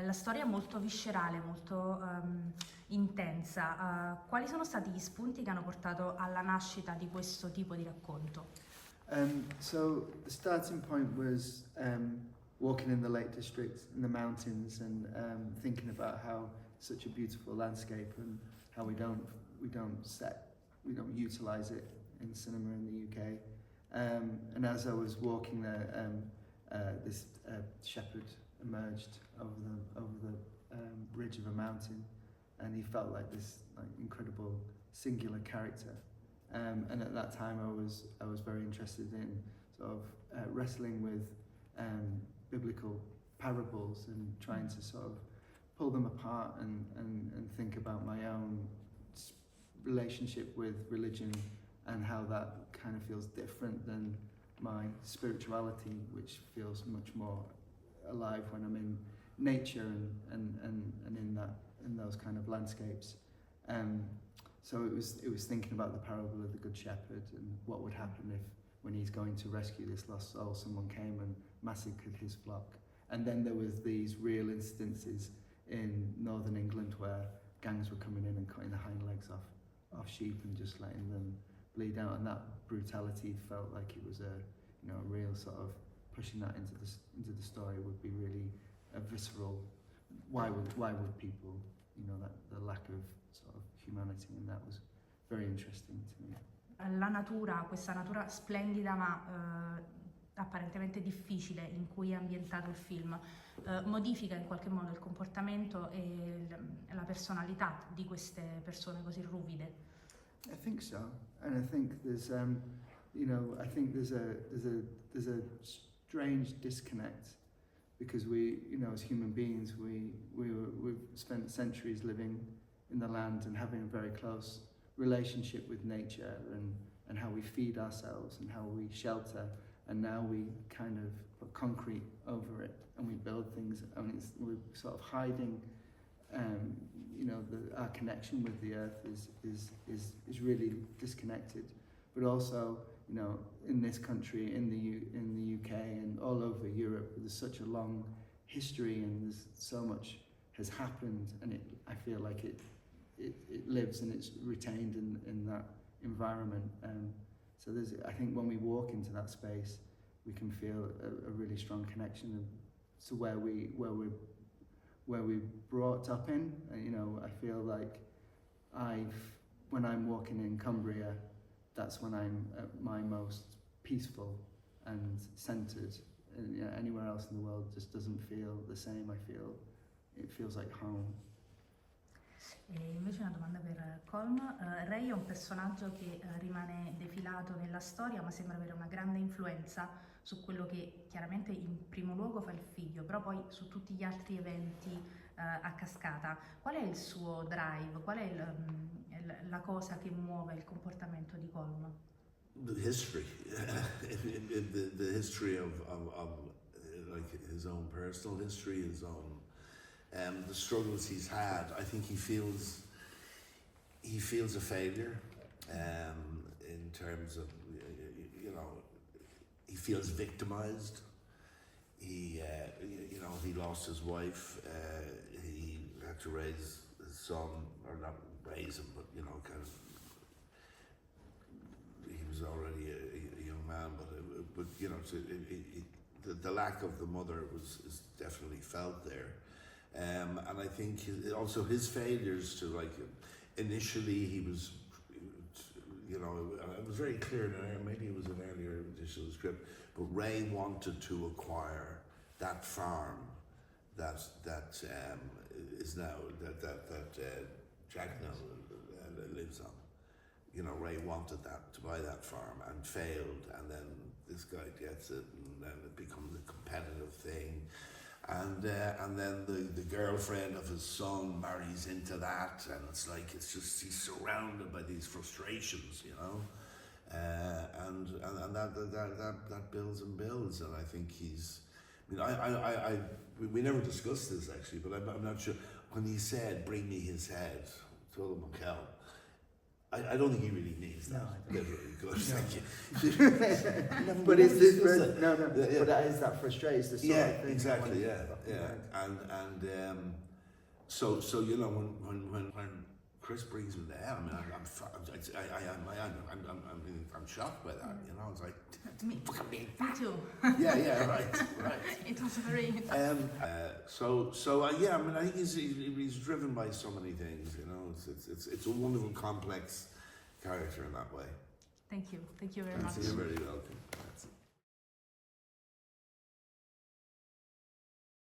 La storia è molto viscerale, molto intensa. Quali sono stati gli spunti che hanno portato alla nascita di questo tipo di racconto? So the starting point was walking in the Lake District in the mountains and thinking about how such a beautiful landscape and how we don't utilize it in cinema in the UK. And as I was walking there, this shepherd emerged over the ridge of a mountain, and he felt like this incredible singular character. And at that time, I was very interested in sort of wrestling with biblical parables and trying to sort of pull them apart and think about my own relationship with religion and how that kind of feels different than my spirituality, which feels much more alive when I'm in nature and in those kind of landscapes. So it was thinking about the parable of the Good Shepherd and what would happen if, when he's going to rescue this lost soul, someone came and massacred his flock. And then there was these real instances in northern England where gangs were coming in and cutting the hind legs off sheep and just letting them bleed out, and that brutality felt like it was a real sort of pushing that into the story would be really a visceral. Why would people, that the lack of sort of humanity, and that was very interesting to me. La natura, questa natura splendida ma apparentemente difficile in cui è ambientato il film, modifica in qualche modo il comportamento e la personalità di queste persone così ruvide. I think so, and I think there's I think there's a strange disconnect because we, as human beings, we've spent centuries living in the land and having a very close relationship with nature and how we feed ourselves and how we shelter, and now we kind of put concrete over it and we build things, and we're sort of hiding. Our connection with the earth is really disconnected, but also in this country, in the UK and all over Europe, there's such a long history and there's so much has happened, and I feel like it lives and it's retained in that environment. So I think when we walk into that space, we can feel a really strong connection to where we brought up in. I feel like when I'm walking in Cumbria, that's when I'm at my most peaceful and centered. And anywhere else in the world just doesn't feel the same. It feels like home. E invece una domanda per Colm. Ray è un personaggio che rimane defilato nella storia, ma sembra avere una grande influenza su quello che chiaramente in primo luogo fa il figlio, però poi su tutti gli altri eventi a cascata. Qual è il suo drive? Qual è la cosa che muove il comportamento di Colm? The history, the history of like his own personal history, his own the struggles he's had. I think he feels a failure in terms of he feels victimized. He lost his wife. He had to raise his son, or not raise him, but kind of. He was already a young man, but the lack of the mother is definitely felt there. And I think also his failures to, like, initially he was, it was very clear, maybe it was an earlier edition of the script, but Ray wanted to acquire that farm that is now, that Jack now lives on. Ray wanted to buy that farm and failed, and then this guy gets it, and then it becomes a competitive thing. And then the girlfriend of his son marries into that, and it's like he's surrounded by these frustrations, and that builds and builds, and I think we never discussed this actually, but I'm not sure when he said, "Bring me his head," Tola McKell, I don't think he really needs that. No, I don't. Literally, good. No. Thank you. But is this Never no? Yeah. But that is that frustrates the sort Yeah, of thing. exactly. Like, Yeah. And so you know when Chris brings me there, I mean I'm shocked by that. You know, it's like Me too. yeah, right. It was very. Yeah, I mean, I think he's driven by so many things. You know, it's a wonderful, complex character in that way. Thank you very much. You're very welcome.